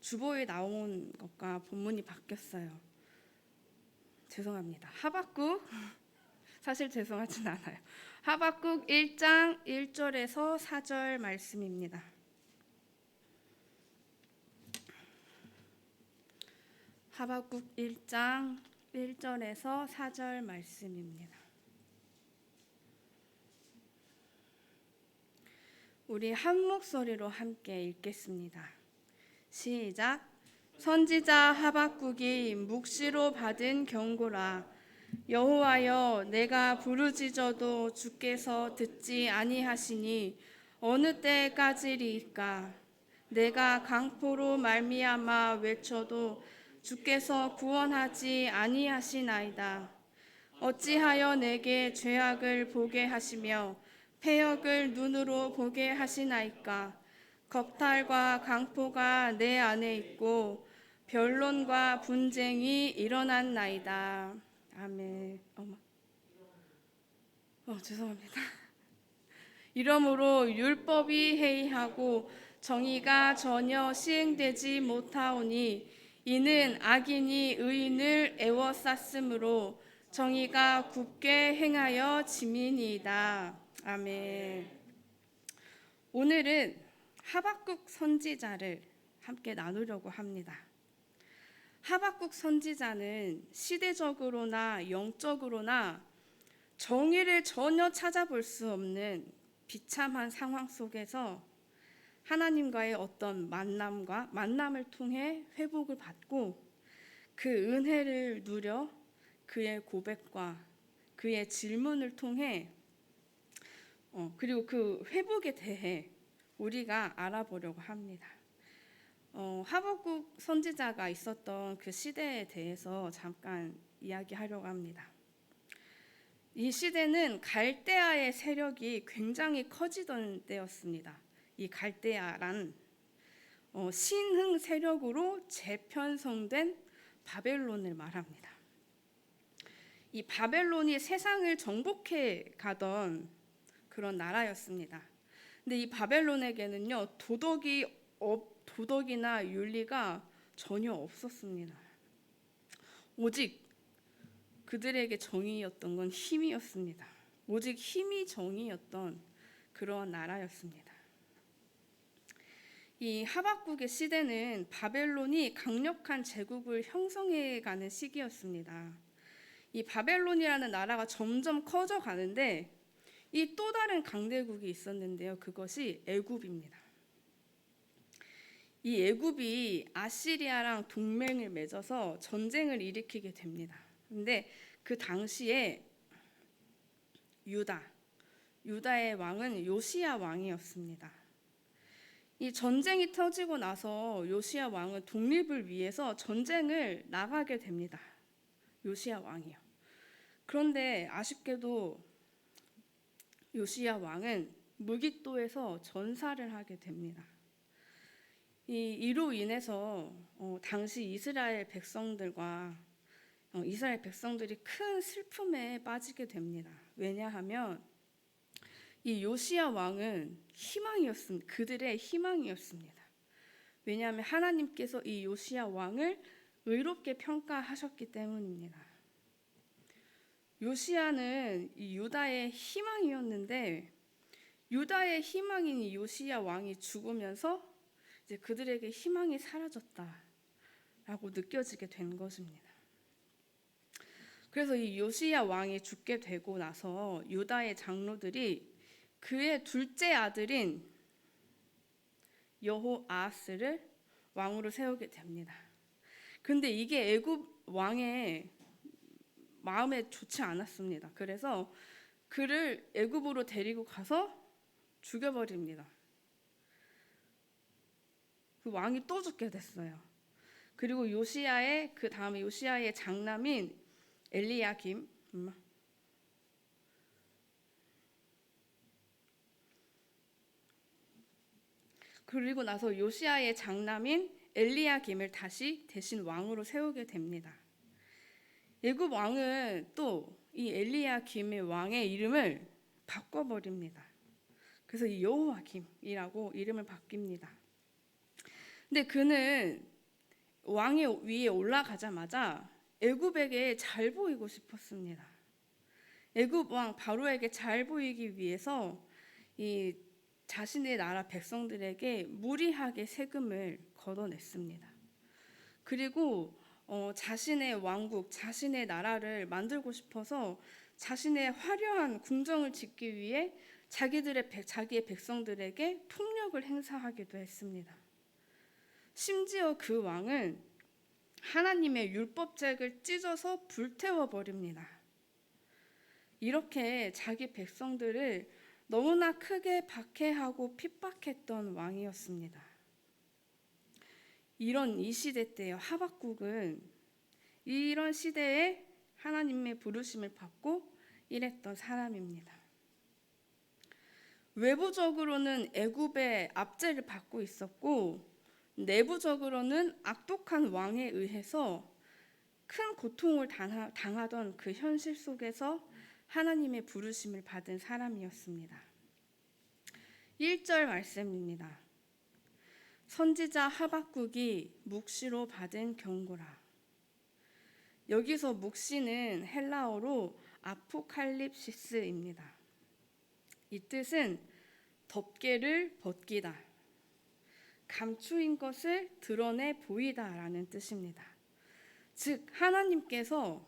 주보에 나온 것과 본문이 바뀌었어요. 죄송합니다. 하박국 사실 죄송하진 않아요. 하박국 1장 1절에서 4절 말씀입니다. 하박국 1장 1절에서 4절 말씀입니다. 우리 한 목소리로 함께 읽겠습니다. 시작. 선지자 하박국이 묵시로 받은 경고라. 여호와여, 내가 부르짖어도 주께서 듣지 아니하시니 어느 때까지리이까? 내가 강포로 말미암아 외쳐도 주께서 구원하지 아니하시나이다. 어찌하여 내게 죄악을 보게 하시며 패역을 눈으로 보게 하시나이까? 겁탈과 강포가 내 안에 있고 변론과 분쟁이 일어났나이다. 아멘. 죄송합니다. 이러므로 율법이 해이하고 정의가 전혀 시행되지 못하오니 이는 악인이 의인을 애워쌌으므로 정의가 굳게 행하여 짐이니이다. 아멘. 오늘은 하박국 선지자를 함께 나누려고 합니다. 하박국 선지자는 시대적으로나 영적으로나 정의를 전혀 찾아볼 수 없는 비참한 상황 속에서 하나님과의 어떤 만남을 통해 회복을 받고 그 은혜를 누려 그의 고백과 그의 질문을 통해 그리고 그 회복에 대해 우리가 알아보려고 합니다. 하박국 선지자가 있었던 그 시대에 대해서 잠깐 이야기하려고 합니다. 이 시대는 갈대아의 세력이 굉장히 커지던 때였습니다. 이 갈대아란 신흥 세력으로 재편성된 바벨론을 말합니다. 이 바벨론이 세상을 정복해 가던 그런 나라였습니다. 근데 이 바벨론에게는요, 도덕이나 윤리가 전혀 없었습니다. 오직 그들에게 정의였던 건 힘이었습니다. 오직 힘이 정의였던 그런 나라였습니다. 이 하박국의 시대는 바벨론이 강력한 제국을 형성해가는 시기였습니다. 이 바벨론이라는 나라가 점점 커져가는데 이 또 다른 강대국이 있었는데요. 그것이 애굽입니다. 이 애굽이 아시리아랑 동맹을 맺어서 전쟁을 일으키게 됩니다. 근데 그 당시에 유다의 왕은 요시야 왕이었습니다. 이 전쟁이 터지고 나서 요시야 왕은 독립을 위해서 전쟁을 나가게 됩니다. 요시야 왕이요. 그런데 아쉽게도 요시야 왕은 무깃도에서 전사를 하게 됩니다. 이로 인해서 당시 이스라엘 백성들이 큰 슬픔에 빠지게 됩니다. 왜냐하면 이 요시야 왕은 그들의 희망이었습니다. 왜냐하면 하나님께서 이 요시야 왕을 의롭게 평가하셨기 때문입니다. 요시야는 이 유다의 희망이었는데 유다의 희망인 이 요시야 왕이 죽으면서 이제 그들에게 희망이 사라졌다라고 느껴지게 된 것입니다. 그래서 이 요시야 왕이 죽게 되고 나서 유다의 장로들이 그의 둘째 아들인 여호아하스를 왕으로 세우게 됩니다. 근데 이게 애굽 왕의 마음에 좋지 않았습니다. 그래서 그를 애굽으로 데리고 가서 죽여버립니다. 그 왕이 또 죽게 됐어요. 그리고 그 다음에 요시야의 장남인 엘리야김, 그리고 나서 요시야의 장남인 엘리야김을 다시 대신 왕으로 세우게 됩니다. 애굽 왕은 또 이 엘리야김의 왕의 이름을 바꿔버립니다. 그래서 이 여호와김이라고 이름을 바뀝니다. 근데 그는 왕의 위에 올라가자마자 애굽에게 잘 보이고 싶었습니다. 애굽 왕 바로에게 잘 보이기 위해서 이 자신의 나라 백성들에게 무리하게 세금을 걷어냈습니다. 그리고 자신의 왕국, 자신의 나라를 만들고 싶어서 자신의 화려한 궁정을 짓기 위해 자기의 백성들에게 폭력을 행사하기도 했습니다. 심지어 그 왕은 하나님의 율법책을 찢어서 불태워 버립니다. 이렇게 자기 백성들을 너무나 크게 박해하고 핍박했던 왕이었습니다. 이런 이 시대 때요, 하박국은 이런 시대에 하나님의 부르심을 받고 일했던 사람입니다. 외부적으로는 애굽의 압제를 받고 있었고 내부적으로는 악독한 왕에 의해서 큰 고통을 당하던 그 현실 속에서 하나님의 부르심을 받은 사람이었습니다. 1절 말씀입니다. 선지자 하박국이 묵시로 받은 경고라. 여기서 묵시는 헬라어로 아포칼립시스입니다. 이 뜻은 덮개를 벗기다, 감추인 것을 드러내 보이다라는 뜻입니다. 즉 하나님께서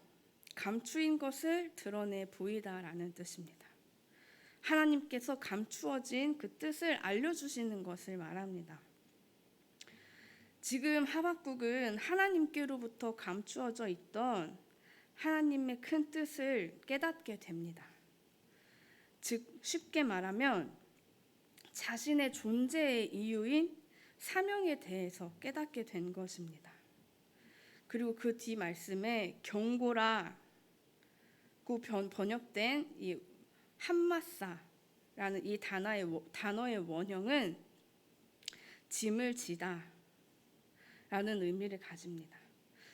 감추인 것을 드러내 보이다라는 뜻입니다. 하나님께서 감추어진 그 뜻을 알려주시는 것을 말합니다. 지금 하박국은 하나님께로부터 감추어져 있던 하나님의 큰 뜻을 깨닫게 됩니다. 즉 쉽게 말하면 자신의 존재의 이유인 사명에 대해서 깨닫게 된 것입니다. 그리고 그 뒤 말씀에 경고라고 번역된 이 함마사라는 이 단어의 원형은 짐을 지다 라는 의미를 가집니다.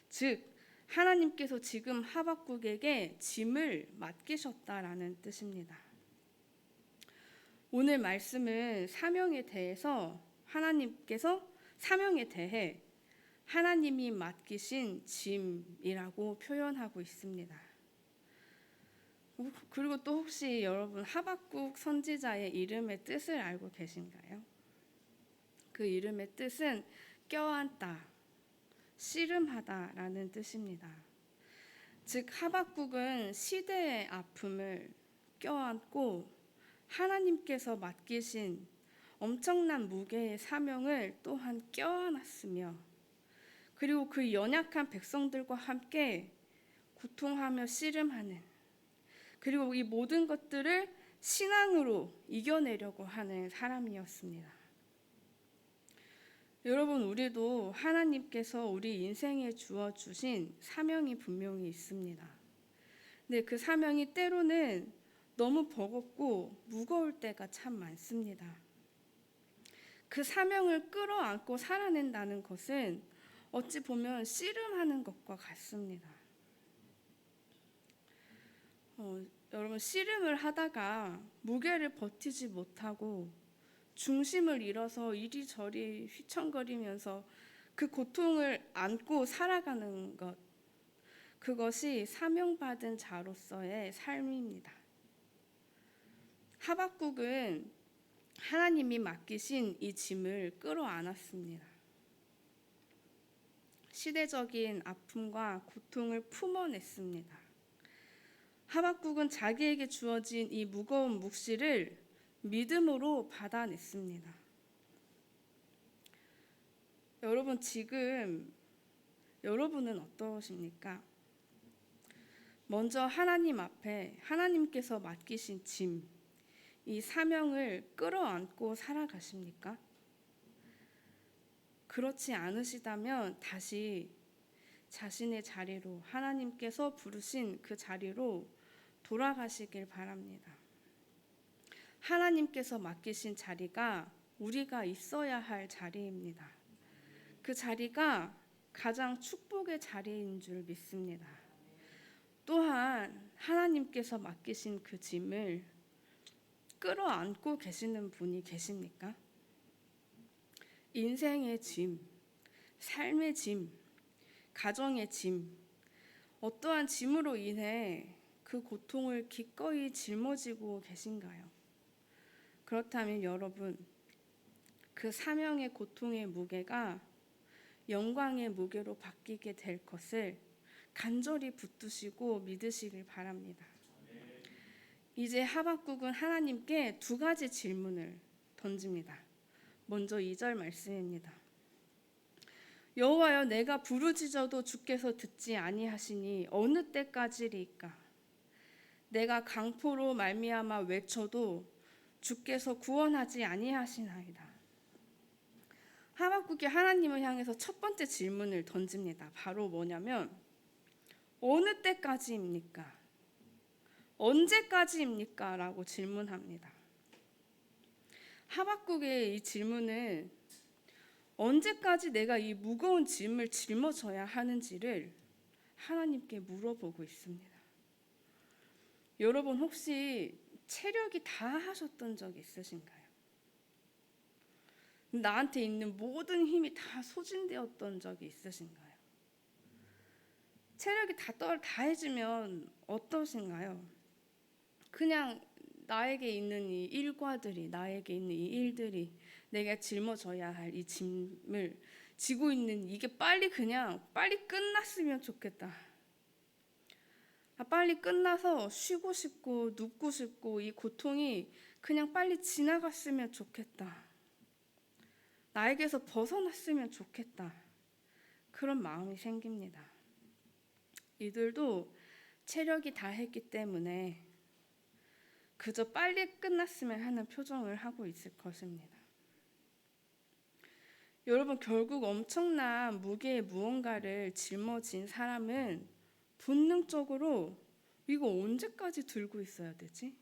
즉 하나님께서 지금 하박국에게 짐을 맡기셨다라는 뜻입니다. 오늘 말씀은 사명에 대해 하나님이 맡기신 짐이라고 표현하고 있습니다. 그리고 또 혹시 여러분 하박국 선지자의 이름의 뜻을 알고 계신가요? 그 이름의 뜻은 껴안다, 씨름하다라는 뜻입니다. 즉 하박국은 시대의 아픔을 껴안고 하나님께서 맡기신 엄청난 무게의 사명을 또한 껴안았으며 그리고 그 연약한 백성들과 함께 고통하며 씨름하는 그리고 이 모든 것들을 신앙으로 이겨내려고 하는 사람이었습니다. 여러분 우리도 하나님께서 우리 인생에 주어주신 사명이 분명히 있습니다. 근데 그 사명이 때로는 너무 버겁고 무거울 때가 참 많습니다. 그 사명을 끌어안고 살아낸다는 것은 어찌 보면 씨름하는 것과 같습니다. 여러분 씨름을 하다가 무게를 버티지 못하고 중심을 잃어서 이리저리 휘청거리면서 그 고통을 안고 살아가는 것, 그것이 사명받은 자로서의 삶입니다. 하박국은 하나님이 맡기신 이 짐을 끌어안았습니다. 시대적인 아픔과 고통을 품어냈습니다. 하박국은 자기에게 주어진 이 무거운 묵시를 믿음으로 받아냈습니다. 여러분 지금 여러분은 어떠십니까? 먼저 하나님 앞에 하나님께서 맡기신 짐, 이 사명을 끌어안고 살아가십니까? 그렇지 않으시다면 다시 자신의 자리로 하나님께서 부르신 그 자리로 돌아가시길 바랍니다. 하나님께서 맡기신 자리가 우리가 있어야 할 자리입니다. 그 자리가 가장 축복의 자리인 줄 믿습니다. 또한 하나님께서 맡기신 그 짐을 끌어안고 계시는 분이 계십니까? 인생의 짐, 삶의 짐, 가정의 짐, 어떠한 짐으로 인해 그 고통을 기꺼이 짊어지고 계신가요? 그렇다면 여러분, 그 사명의 고통의 무게가 영광의 무게로 바뀌게 될 것을 간절히 붙드시고 믿으시길 바랍니다. 이제 하박국은 하나님께 두 가지 질문을 던집니다. 먼저 2절 말씀입니다. 여호와여, 내가 부르짖어도 주께서 듣지 아니하시니 어느 때까지리까? 내가 강포로 말미암아 외쳐도 주께서 구원하지 아니하시나이다. 하박국이 하나님을 향해서 첫 번째 질문을 던집니다. 바로 뭐냐면 어느 때까지입니까? 언제까지입니까? 라고 질문합니다. 하박국의 이 질문은 언제까지 내가 이 무거운 짐을 짊어져야 하는지를 하나님께 물어보고 있습니다. 여러분 혹시 체력이 다 하셨던 적 있으신가요? 나한테 있는 모든 힘이 다 소진되었던 적이 있으신가요? 체력이 다 해지면 어떠신가요? 그냥 나에게 있는 이 일과들이, 나에게 있는 이 일들이, 내가 짊어져야 할 이 짐을 지고 있는 이게 빨리 끝났으면 좋겠다. 빨리 끝나서 쉬고 싶고 눕고 싶고 이 고통이 그냥 빨리 지나갔으면 좋겠다. 나에게서 벗어났으면 좋겠다. 그런 마음이 생깁니다. 이들도 체력이 다 했기 때문에 그저 빨리 끝났으면 하는 표정을 하고 있을 것입니다. 여러분, 결국 엄청난 무게의 무언가를 짊어진 사람은 본능적으로 이거 언제까지 들고 있어야 되지?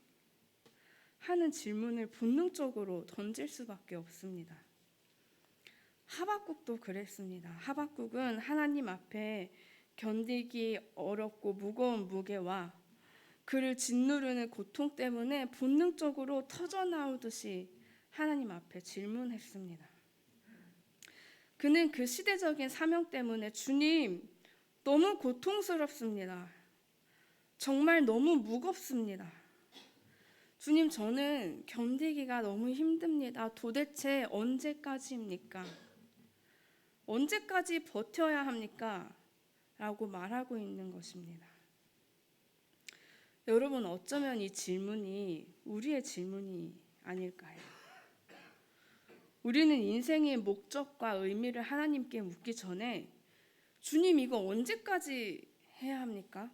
하는 질문을 본능적으로 던질 수밖에 없습니다. 하박국도 그랬습니다. 하박국은 하나님 앞에 견디기 어렵고 무거운 무게와 그를 짓누르는 고통 때문에 본능적으로 터져나오듯이 하나님 앞에 질문했습니다. 그는 그 시대적인 사명 때문에 주님, 너무 고통스럽습니다. 정말 너무 무겁습니다. 주님, 저는 견디기가 너무 힘듭니다. 도대체 언제까지입니까? 언제까지 버텨야 합니까? 라고 말하고 있는 것입니다. 여러분, 어쩌면 이 질문이 우리의 질문이 아닐까요? 우리는 인생의 목적과 의미를 하나님께 묻기 전에 주님, 이거 언제까지 해야 합니까?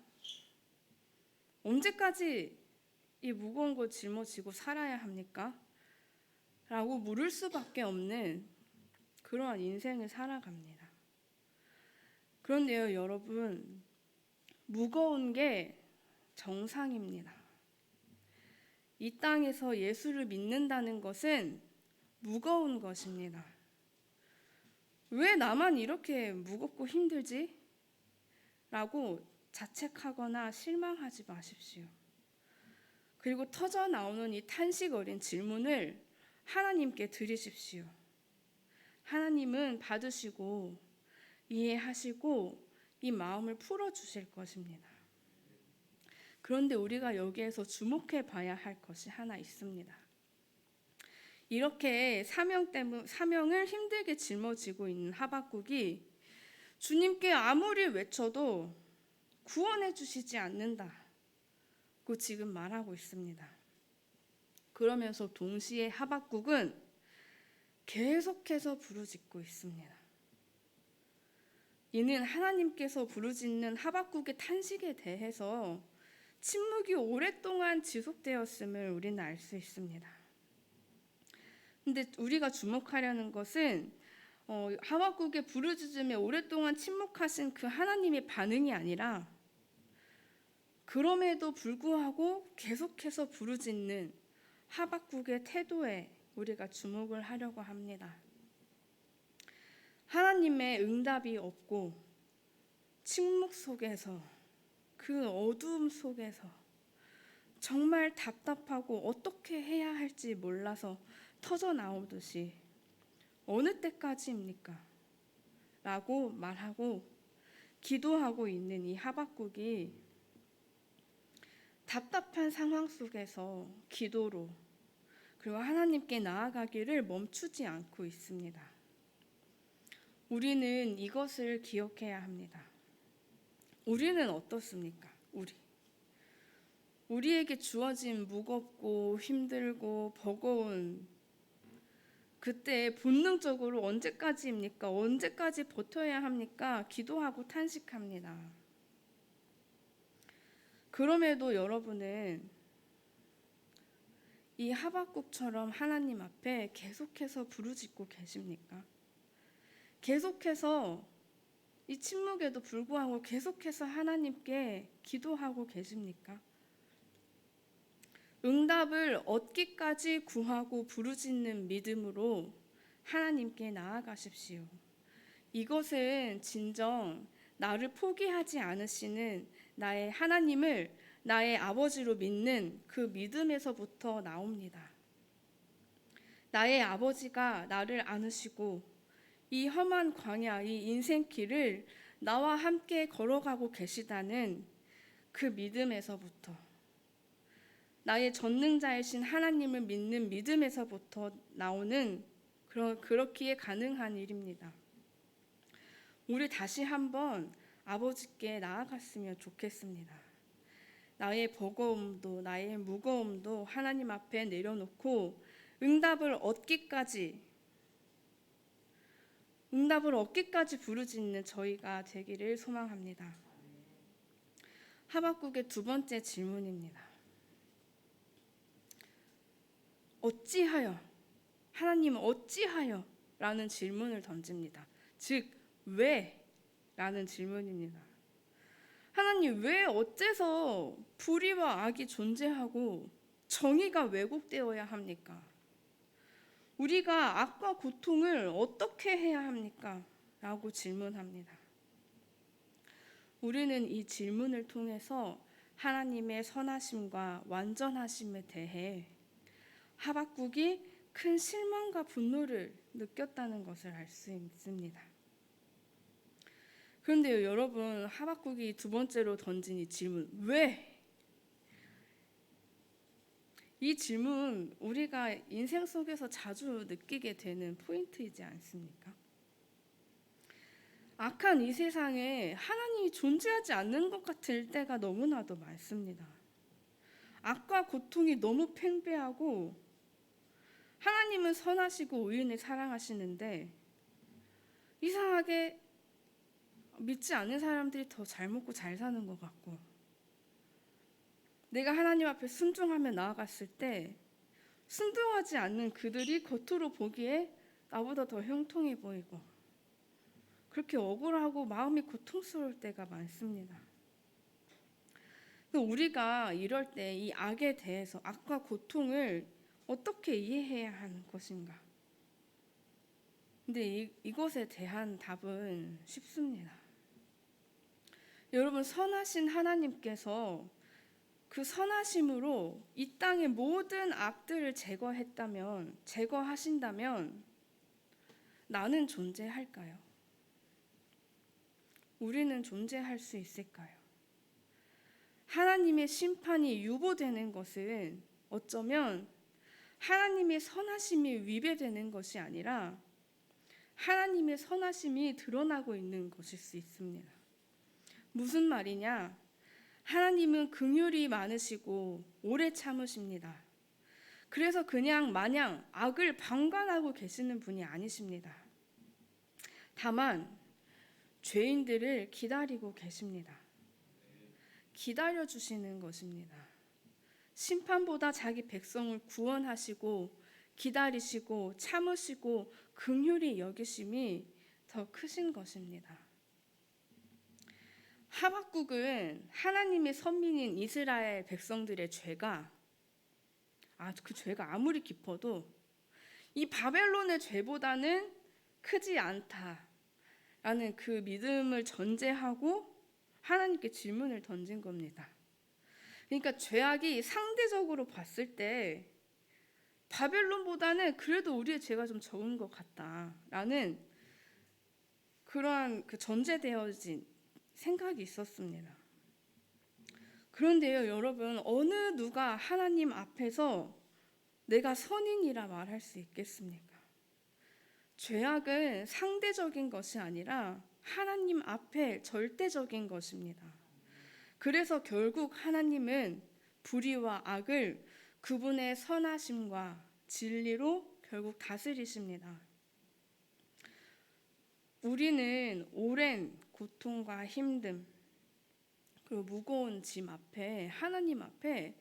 언제까지 이 무거운 걸 짊어지고 살아야 합니까? 라고 물을 수밖에 없는 그러한 인생을 살아갑니다. 그런데요, 여러분, 무거운 게 정상입니다. 이 땅에서 예수를 믿는다는 것은 무거운 것입니다. 왜 나만 이렇게 무겁고 힘들지? 라고 자책하거나 실망하지 마십시오. 그리고 터져 나오는 이 탄식 어린 질문을 하나님께 드리십시오. 하나님은 받으시고 이해하시고 이 마음을 풀어주실 것입니다. 그런데 우리가 여기에서 주목해 봐야 할 것이 하나 있습니다. 이렇게 사명을 힘들게 짊어지고 있는 하박국이 주님께 아무리 외쳐도 구원해 주시지 않는다고 지금 말하고 있습니다. 그러면서 동시에 하박국은 계속해서 부르짖고 있습니다. 이는 하나님께서 부르짖는 하박국의 탄식에 대해서 침묵이 오랫동안 지속되었음을 우리는 알 수 있습니다. 근데 우리가 주목하려는 것은 하박국의 부르짖음에 오랫동안 침묵하신 그 하나님의 반응이 아니라 그럼에도 불구하고 계속해서 부르짖는 하박국의 태도에 우리가 주목을 하려고 합니다. 하나님의 응답이 없고 침묵 속에서 그 어두움 속에서 정말 답답하고 어떻게 해야 할지 몰라서 터져 나오듯이 어느 때까지입니까? 라고 말하고 기도하고 있는 이 하박국이 답답한 상황 속에서 기도로 그리고 하나님께 나아가기를 멈추지 않고 있습니다. 우리는 이것을 기억해야 합니다. 우리는 어떻습니까? 우리에게 주어진 무겁고 힘들고 버거운 그때 본능적으로 언제까지입니까? 언제까지 버텨야 합니까? 기도하고 탄식합니다. 그럼에도 여러분은 이 하박국처럼 하나님 앞에 계속해서 부르짖고 계십니까? 계속해서 이 침묵에도 불구하고 계속해서 하나님께 기도하고 계십니까? 응답을 얻기까지 구하고 부르짖는 믿음으로 하나님께 나아가십시오. 이것은 진정 나를 포기하지 않으시는 나의 하나님을 나의 아버지로 믿는 그 믿음에서부터 나옵니다. 나의 아버지가 나를 안으시고 이 험한 광야, 이 인생길을 나와 함께 걸어가고 계시다는 그 믿음에서부터, 나의 전능자이신 하나님을 믿는 믿음에서부터 나오는 그렇기에 가능한 일입니다. 우리 다시 한번 아버지께 나아갔으면 좋겠습니다. 나의 버거움도 나의 무거움도 하나님 앞에 내려놓고 응답을 얻기까지 부르짖는 저희가 되기를 소망합니다. 하박국의 두 번째 질문입니다. 어찌하여? 하나님 어찌하여? 라는 질문을 던집니다. 즉 왜? 라는 질문입니다. 하나님 왜 어째서 불의와 악이 존재하고 정의가 왜곡되어야 합니까? 우리가 악과 고통을 어떻게 해야 합니까? 라고 질문합니다. 우리는 이 질문을 통해서 하나님의 선하심과 완전하심에 대해 하박국이 큰 실망과 분노를 느꼈다는 것을 알 수 있습니다. 그런데요, 여러분, 하박국이 두 번째로 던진 이 질문, 왜? 이 질문 우리가 인생 속에서 자주 느끼게 되는 포인트이지 않습니까? 악한 이 세상에 하나님이 존재하지 않는 것 같을 때가 너무나도 많습니다. 악과 고통이 너무 팽배하고 하나님은 선하시고 의인을 사랑하시는데 이상하게 믿지 않는 사람들이 더 잘 먹고 잘 사는 것 같고, 내가 하나님 앞에 순종하며 나아갔을 때 순종하지 않는 그들이 겉으로 보기에 나보다 더 형통해 보이고 그렇게 억울하고 마음이 고통스러울 때가 많습니다. 우리가 이럴 때 이 악에 대해서, 악과 고통을 어떻게 이해해야 하는 것인가? 근데 이것에 대한 답은 쉽습니다. 여러분, 선하신 하나님께서 그 선하심으로 이 땅의 모든 악들을 제거하신다면 나는 존재할까요? 우리는 존재할 수 있을까요? 하나님의 심판이 유보되는 것은 어쩌면 하나님의 선하심이 위배되는 것이 아니라 하나님의 선하심이 드러나고 있는 것일 수 있습니다. 무슨 말이냐? 하나님은 긍휼이 많으시고 오래 참으십니다. 그래서 그냥 마냥 악을 방관하고 계시는 분이 아니십니다. 다만 죄인들을 기다리고 계십니다. 기다려주시는 것입니다. 심판보다 자기 백성을 구원하시고 기다리시고 참으시고 긍휼히 여기심이 더 크신 것입니다. 하박국은 하나님의 선민인 이스라엘 백성들의 죄가 그 죄가 아무리 깊어도 이 바벨론의 죄보다는 크지 않다라는 그 믿음을 전제하고 하나님께 질문을 던진 겁니다. 그러니까 죄악이 상대적으로 봤을 때 바벨론보다는 그래도 우리의 죄가 좀 적은 것 같다라는 그러한 그 전제되어진 생각이 있었습니다. 그런데요, 여러분, 어느 누가 하나님 앞에서 내가 선인이라 말할 수 있겠습니까? 죄악은 상대적인 것이 아니라 하나님 앞에 절대적인 것입니다. 그래서 결국 하나님은 불의와 악을 그분의 선하심과 진리로 결국 다스리십니다. 우리는 오랜 고통과 힘듦, 그리고 무거운 짐 앞에 하나님 앞에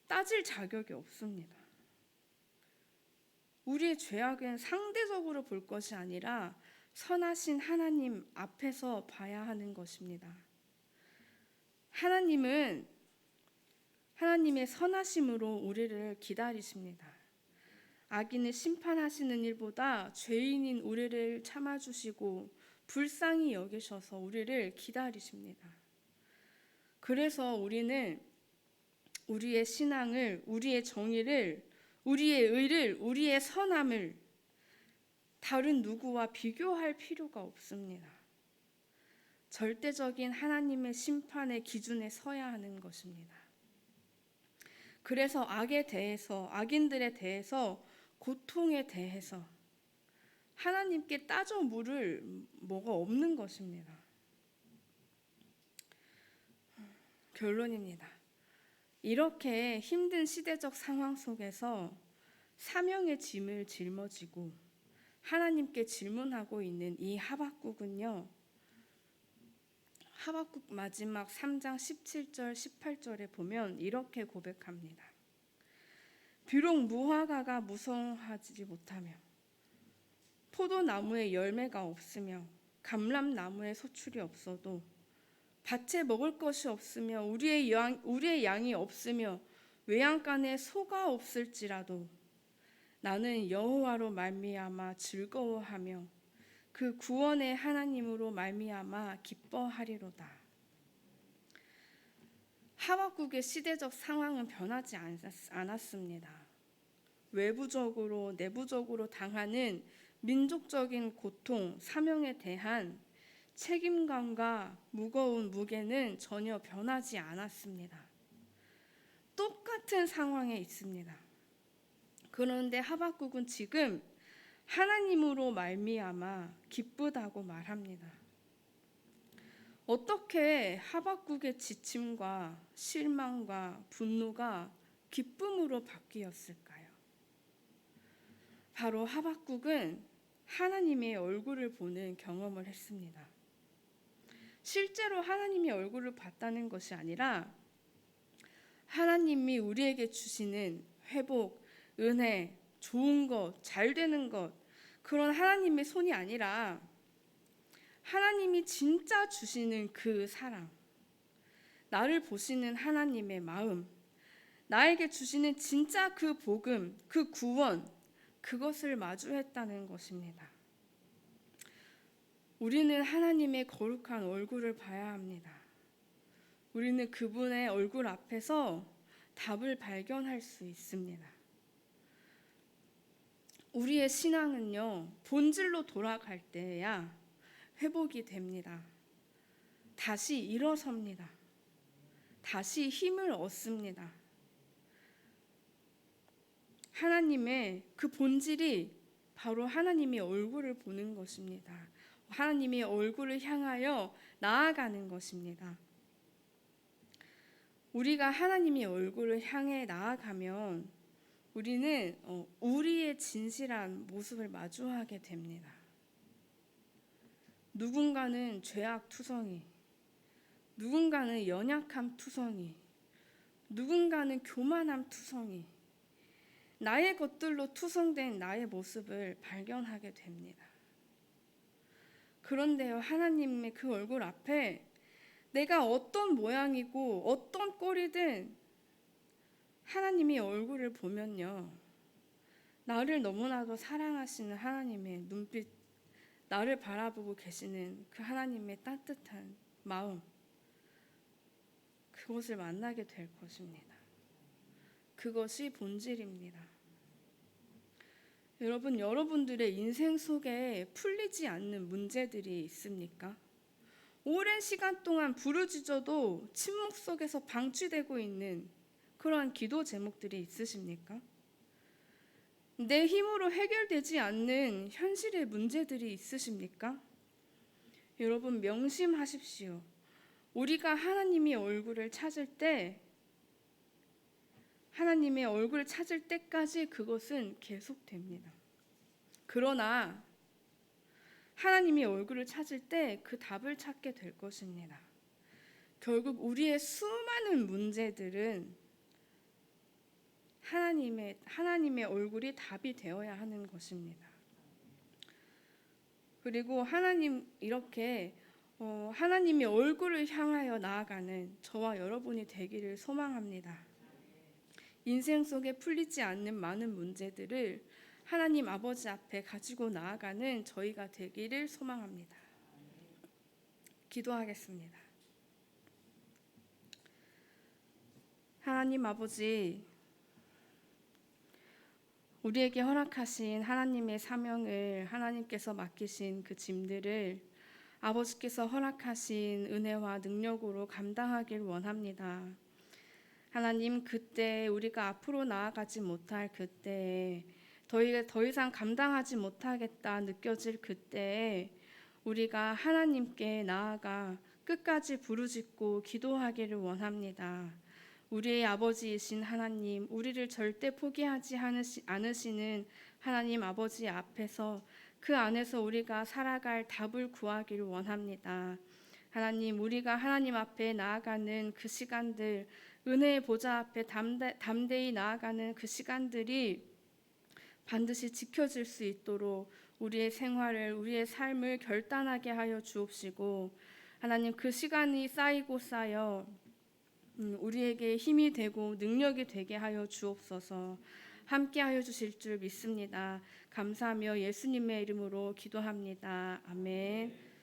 따질 자격이 없습니다. 우리의 죄악은 상대적으로 볼 것이 아니라 선하신 하나님 앞에서 봐야 하는 것입니다. 하나님은 하나님의 선하심으로 우리를 기다리십니다. 악인을 심판하시는 일보다 죄인인 우리를 참아주시고 불쌍히 여기셔서 우리를 기다리십니다. 그래서 우리는 우리의 신앙을, 우리의 정의를, 우리의 의를, 우리의 선함을 다른 누구와 비교할 필요가 없습니다. 절대적인 하나님의 심판의 기준에 서야 하는 것입니다. 그래서 악에 대해서, 악인들에 대해서, 고통에 대해서 하나님께 따져 물을 뭐가 없는 것입니다. 결론입니다. 이렇게 힘든 시대적 상황 속에서 사명의 짐을 짊어지고 하나님께 질문하고 있는 이 하박국은요, 하박국 마지막 3장 17절 18절에 보면 이렇게 고백합니다. 비록 무화과가 무성하지 못하며 포도나무에 열매가 없으며 감람나무에 소출이 없어도 밭에 먹을 것이 없으며 우리의 양이 없으며 외양간에 소가 없을지라도 나는 여호와로 말미암아 즐거워하며 그 구원의 하나님으로 말미암아 기뻐하리로다. 하박국의 시대적 상황은 변하지 않았습니다. 외부적으로 내부적으로 당하는 민족적인 고통, 사명에 대한 책임감과 무거운 무게는 전혀 변하지 않았습니다. 똑같은 상황에 있습니다. 그런데 하박국은 지금 하나님으로 말미암아 기쁘다고 말합니다. 어떻게 하박국의 지침과 실망과 분노가 기쁨으로 바뀌었을까요? 바로 하박국은 하나님의 얼굴을 보는 경험을 했습니다. 실제로 하나님의 얼굴을 봤다는 것이 아니라 하나님이 우리에게 주시는 회복, 은혜, 좋은 것, 잘 되는 것, 그런 하나님의 손이 아니라 하나님이 진짜 주시는 그 사랑, 나를 보시는 하나님의 마음, 나에게 주시는 진짜 그 복음, 그 구원, 그것을 마주했다는 것입니다. 우리는 하나님의 거룩한 얼굴을 봐야 합니다. 우리는 그분의 얼굴 앞에서 답을 발견할 수 있습니다. 우리의 신앙은요, 본질로 돌아갈 때야 회복이 됩니다. 다시 일어섭니다. 다시 힘을 얻습니다. 하나님의 그 본질이 바로 하나님의 얼굴을 보는 것입니다. 하나님의 얼굴을 향하여 나아가는 것입니다. 우리가 하나님의 얼굴을 향해 나아가면 우리는 우리의 진실한 모습을 마주하게 됩니다. 누군가는 죄악 투성이, 누군가는 연약함 투성이, 누군가는 교만함 투성이, 나의 것들로 투성된 나의 모습을 발견하게 됩니다. 그런데요, 하나님의 그 얼굴 앞에 내가 어떤 모양이고 어떤 꼴이든 하나님의 얼굴을 보면요, 나를 너무나도 사랑하시는 하나님의 눈빛, 나를 바라보고 계시는 그 하나님의 따뜻한 마음, 그것을 만나게 될 것입니다. 그것이 본질입니다. 여러분, 여러분들의 인생 속에 풀리지 않는 문제들이 있습니까? 오랜 시간 동안 부르짖어도 침묵 속에서 방치되고 있는 그러한 기도 제목들이 있으십니까? 내 힘으로 해결되지 않는 현실의 문제들이 있으십니까? 여러분 명심하십시오. 우리가 하나님의 얼굴을 찾을 때까지 그것은 계속됩니다. 그러나 하나님의 얼굴을 찾을 때 그 답을 찾게 될 것입니다. 결국 우리의 수많은 문제들은 하나님의 얼굴이 답이 되어야 하는 것입니다. 그리고 하나님의 얼굴을 향하여 나아가는 저와 여러분이 되기를 소망합니다. 인생 속에 풀리지 않는 많은 문제들을 하나님 아버지 앞에 가지고 나아가는 저희가 되기를 소망합니다. 기도하겠습니다. 하나님 아버지, 우리에게 허락하신 하나님의 사명을 하나님께서 맡기신 그 짐들을 아버지께서 허락하신 은혜와 능력으로 감당하길 원합니다. 하나님, 그때 우리가 앞으로 나아가지 못할 그때에 더 이상 감당하지 못하겠다 느껴질 그때에 우리가 하나님께 나아가 끝까지 부르짖고 기도하기를 원합니다. 우리의 아버지이신 하나님, 우리를 절대 포기하지 않으시는 하나님 아버지 앞에서 그 안에서 우리가 살아갈 답을 구하기를 원합니다. 하나님, 우리가 하나님 앞에 나아가는 그 시간들, 은혜의 보좌 앞에 담대히 나아가는 그 시간들이 반드시 지켜질 수 있도록 우리의 생활을, 우리의 삶을 결단하게 하여 주옵시고, 하나님, 그 시간이 쌓이고 쌓여 우리에게 힘이 되고 능력이 되게 하여 주옵소서. 함께 하여 주실 줄 믿습니다. 감사하며 예수님의 이름으로 기도합니다. 아멘.